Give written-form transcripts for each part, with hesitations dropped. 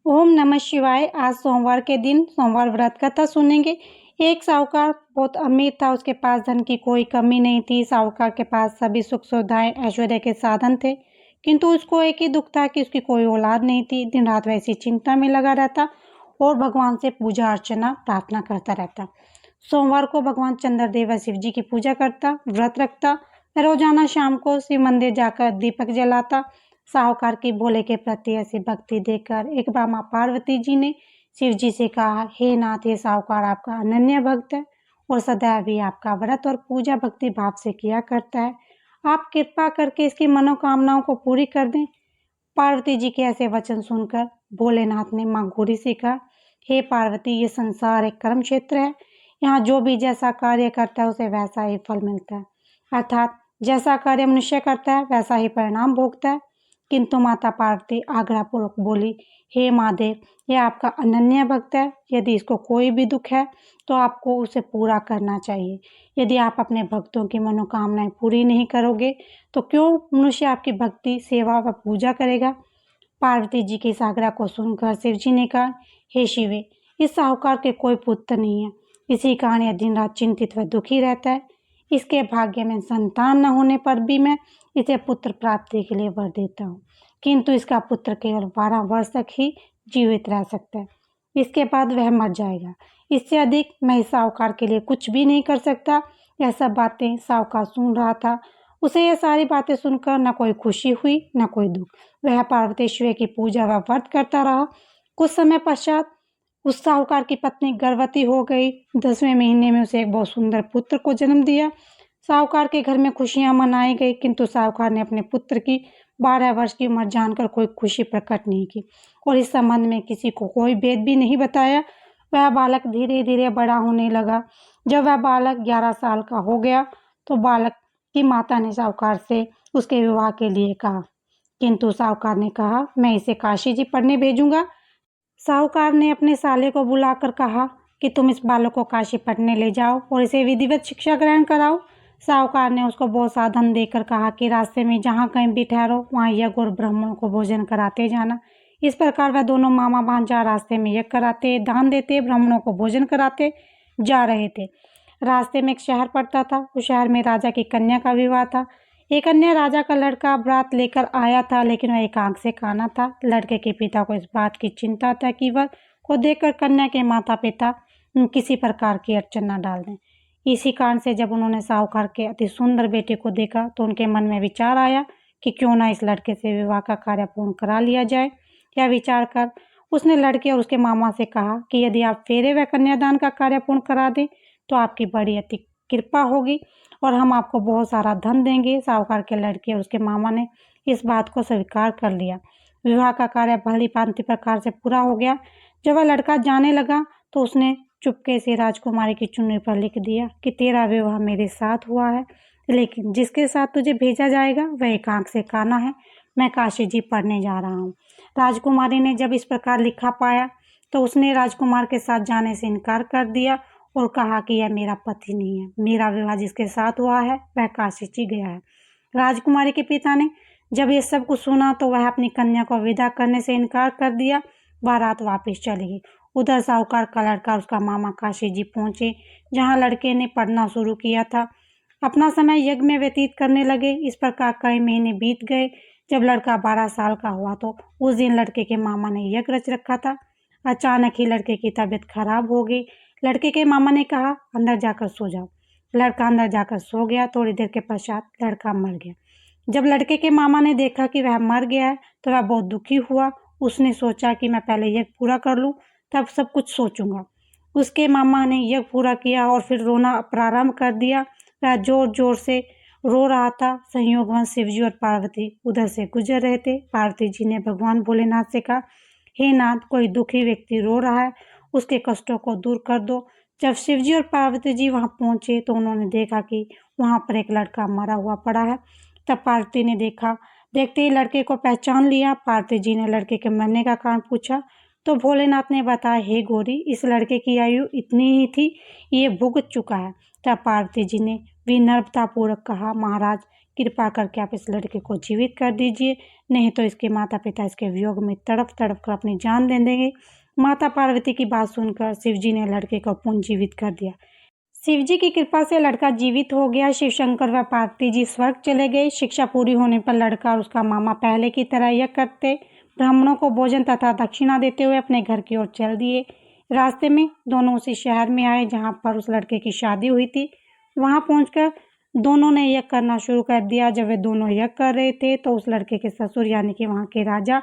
ओम नमः शिवाय। आज सोमवार के दिन सोमवार व्रत कथा सुनेंगे। एक साहूकार बहुत अमीर था, उसके पास धन की कोई कमी नहीं थी। साहूकार के पास सभी सुख सुविधाएं ऐश्वर्य के साधन थे, किंतु उसको एक ही दुख था कि उसकी कोई औलाद नहीं थी। दिन रात वैसी चिंता में लगा रहता और भगवान से पूजा अर्चना प्रार्थना करता रहता। सोमवार को भगवान चंद्रदेव व शिव जी की पूजा करता, व्रत रखता। रोजाना शाम को शिव मंदिर जाकर दीपक जलाता। साहूकार की भोले के प्रति ऐसी भक्ति देखकर एक बार माँ पार्वती जी ने शिव जी से कहा, हे नाथ, ये साहूकार आपका अनन्य भक्त है और सदैव ही आपका व्रत और पूजा भक्ति भाव से किया करता है। आप कृपा करके इसकी मनोकामनाओं को पूरी कर दें। पार्वती जी के ऐसे वचन सुनकर भोलेनाथ ने माँ गौरी से कहा, हे पार्वती, ये संसार एक कर्म क्षेत्र है। यहाँ जो भी जैसा कार्य करता है उसे वैसा ही फल मिलता है। अर्थात जैसा कार्य मनुष्य करता है वैसा ही परिणाम भोगता है। किंतु माता पार्वती आग्रहपूर्वक बोली, हे महादेव, यह आपका अनन्य भक्त है। यदि इसको कोई भी दुख है तो आपको उसे पूरा करना चाहिए। यदि आप अपने भक्तों की मनोकामनाएं पूरी नहीं करोगे तो क्यों मनुष्य आपकी भक्ति, सेवा व पूजा करेगा। पार्वती जी के इस आग्रह को सुनकर शिव जी ने कहा, हे शिवे, इस साहूकार के कोई पुत्र नहीं है। इसी कारण यह दिन रात चिंतित व दुखी रहता है। इसके भाग्य में संतान न होने पर भी मैं इसे पुत्र प्राप्ति के लिए वर देता हूँ, किंतु इसका पुत्र केवल 12 वर्ष तक ही जीवित रह सकता है। इसके बाद वह मर जाएगा। इससे अधिक मैं इस साहूकार के लिए कुछ भी नहीं कर सकता। यह सब बातें साहूकार सुन रहा था। उसे यह सारी बातें सुनकर न कोई खुशी हुई न कोई दुख। वह पार्वतीश्वर की पूजा व व्रत करता रहा। कुछ समय पश्चात उस साहूकार की पत्नी गर्भवती हो गई। 10वें महीने में उसे एक बहुत सुंदर पुत्र को जन्म दिया। साहूकार के घर में खुशियां मनाई गई, किंतु साहूकार ने अपने पुत्र की 12 वर्ष की उम्र जानकर कोई खुशी प्रकट नहीं की और इस संबंध में किसी को कोई भेद भी नहीं बताया। वह बालक धीरे धीरे बड़ा होने लगा। जब वह बालक 11 साल का हो गया तो बालक की माता ने साहूकार से उसके विवाह के लिए कहा, किंतु साहूकार ने कहा, मैं इसे काशी जी पढ़ने भेजूंगा। साहूकार ने अपने साले को बुलाकर कहा कि तुम इस बालक को काशी पढ़ने ले जाओ और इसे विधिवत शिक्षा ग्रहण कराओ। साहूकार ने उसको बहुत साधन देकर कहा कि रास्ते में जहाँ कहीं भी ठहरो वहाँ यज्ञ और ब्राह्मणों को भोजन कराते जाना। इस प्रकार वह दोनों मामा भांजा रास्ते में यज्ञ कराते, दान देते, ब्राह्मणों को भोजन कराते जा रहे थे। रास्ते में एक शहर पड़ता था। उस शहर में राजा की कन्या का विवाह था। एक अन्य राजा का लड़का बारात लेकर आया था, लेकिन वह एक आंख से काना था। लड़के के पिता को इस बात की चिंता था कि वह को देखकर कन्या के माता पिता किसी प्रकार की अड़चन न डाल दें। इसी कारण से जब उन्होंने साहूकार के अति सुंदर बेटे को देखा तो उनके मन में विचार आया कि क्यों ना इस लड़के से विवाह का कार्य पूर्ण करा लिया जाए। यह विचार कर उसने लड़के और उसके मामा से कहा कि यदि आप फेरे व कन्यादान का कार्य पूर्ण करा दें तो आपकी बड़ी अति कृपा होगी और हम आपको बहुत सारा धन देंगे। साहूकार के लड़के और उसके मामा ने इस बात को स्वीकार कर लिया। विवाह का कार्य भली भांति प्रकार से पूरा हो गया। जब वह लड़का जाने लगा तो उसने चुपके से राजकुमारी की चुन्नी पर लिख दिया कि तेरा विवाह मेरे साथ हुआ है, लेकिन जिसके साथ तुझे भेजा जाएगा वह एक आंख से काना है। मैं काशी जी पढ़ने जा रहा हूँ। राजकुमारी ने जब इस प्रकार लिखा पाया तो उसने राजकुमार के साथ जाने से इनकार कर दिया और कहा कि यह मेरा पति नहीं है। मेरा विवाह जिसके साथ हुआ है वह काशी जी गया है। राजकुमारी के पिता ने जब ये सब कुछ सुना तो वह अपनी कन्या को विदा करने से इनकार कर दिया। बारात वापस चली गई। उधर साहूकार का लड़का और उसका मामा काशी जी पहुंचे, जहां लड़के ने पढ़ना शुरू किया था। अपना समय यज्ञ में व्यतीत करने लगे। इस प्रकार कई महीने बीत गए। जब लड़का 12 साल का हुआ तो उस दिन लड़के के मामा ने यज्ञ रच रखा था। अचानक ही लड़के की तबीयत खराब हो गई। लड़के के मामा ने कहा, अंदर जाकर सो जाओ। लड़का अंदर जाकर सो गया। थोड़ी देर के पश्चात लड़का मर गया। जब लड़के के मामा ने देखा कि वह मर गया है तो वह बहुत दुखी हुआ। उसने सोचा कि मैं पहले यज्ञ पूरा कर लूं, तब सब कुछ सोचूंगा। उसके मामा ने यज्ञ पूरा किया और फिर रोना प्रारंभ कर दिया। वह जोर जोर से रो रहा था। संयोगवश शिवजी और पार्वती उधर से गुजर रहे थे। पार्वती जी ने भगवान भोलेनाथ से कहा, हे नाथ, कोई दुखी व्यक्ति रो रहा है, उसके कष्टों को दूर कर दो। जब शिवजी और पार्वती जी वहां पहुंचे तो उन्होंने देखा कि वहां पर एक लड़का मरा हुआ पड़ा है। तब पार्वती ने देखते ही लड़के को पहचान लिया। पार्वती जी ने लड़के के मरने का कारण पूछा तो भोलेनाथ ने बताया, हे गौरी, इस लड़के की आयु इतनी ही थी, ये भुगत चुका है। तब पार्वती जी ने विनम्रतापूर्वक कहा, महाराज, कृपा करके आप इस लड़के को जीवित कर दीजिए। नहीं तो इसके माता पिता इसके वियोग में तड़प तड़प कर अपनी जान दे देंगे। माता पार्वती की बात सुनकर शिवजी ने लड़के को पुनर्जीवित कर दिया। शिवजी की कृपा से लड़का जीवित हो गया। शिव शंकर व पार्वती जी स्वर्ग चले गए। शिक्षा पूरी होने पर लड़का और उसका मामा पहले की तरह यज्ञ करते, ब्राह्मणों को भोजन तथा दक्षिणा देते हुए अपने घर की ओर चल दिए। रास्ते में दोनों उसी शहर में आए जहाँ पर उस लड़के की शादी हुई थी। वहाँ पहुंचकर दोनों ने यज्ञ करना शुरू कर दिया। जब वे दोनों यज्ञ कर रहे थे तो उस लड़के के ससुर यानी कि वहाँ के राजा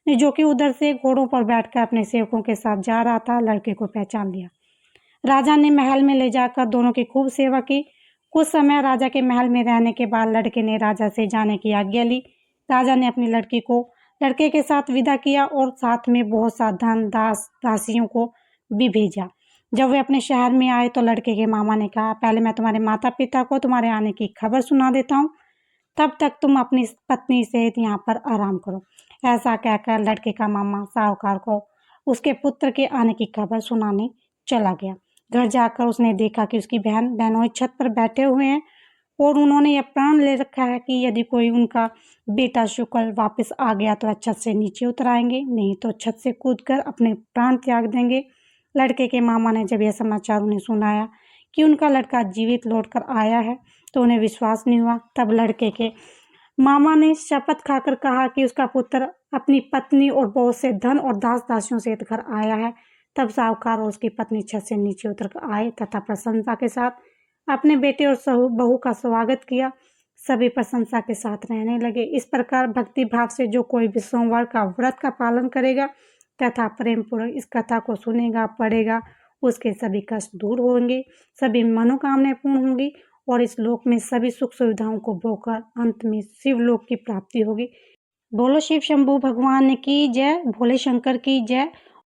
ने, जो कि उधर से घोड़ों पर बैठकर अपने सेवकों के साथ जा रहा था, लड़के को पहचान लिया। राजा ने महल में ले जाकर दोनों की खूब सेवा की। कुछ समय राजा के महल में रहने के बाद लड़के ने राजा से जाने की आज्ञा ली। राजा ने अपनी लड़की को लड़के के साथ विदा किया और साथ में बहुत सा धन दास दासियों को भी भेजा। जब वे अपने शहर में आए तो लड़के के मामा ने कहा, पहले मैं तुम्हारे माता पिता को तुम्हारे आने की खबर सुना देता हूँ, तब तक तुम अपनी पत्नी सहित यहाँ पर आराम करो। ऐसा कहकर लड़के का मामा साहूकार को उसके पुत्र के आने की खबर सुनाने चला गया। घर जाकर उसने देखा कि उसकी बहन बहनोई छत पर बैठे हुए हैं और उन्होंने यह प्रण ले रखा है कि यदि कोई उनका बेटा शुक्ल वापस आ गया तो छत से नीचे उतर आएंगे, नहीं तो छत से कूदकर अपने प्राण त्याग देंगे। लड़के के मामा ने जब यह समाचार उन्हें सुनाया कि उनका लड़का जीवित लौटकर आया है तो उन्हें विश्वास नहीं हुआ। तब लड़के के मामा ने शपथ खाकर कहा कि उसका पुत्र अपनी पत्नी और बहुत से धन और दास दासियों सहित घर आया है। तब साहूकार और उसकी पत्नी छत से नीचे उतर कर आए तथा प्रशंसा के साथ अपने बेटे और बहू का स्वागत किया। सभी प्रशंसा के साथ रहने लगे। इस प्रकार भक्ति भाव से जो कोई भी सोमवार का व्रत का पालन करेगा तथा प्रेम पूर्वक इस कथा को सुनेगा पढ़ेगा, उसके सभी कष्ट दूर होंगे, सभी मनोकामनाएं पूर्ण होंगी और इस लोक में सभी सुख सुविधाओं को भोगकर अंत में शिवलोक की प्राप्ति होगी। बोलो शिव शंभू भगवान की जय, भोले शंकर की जय।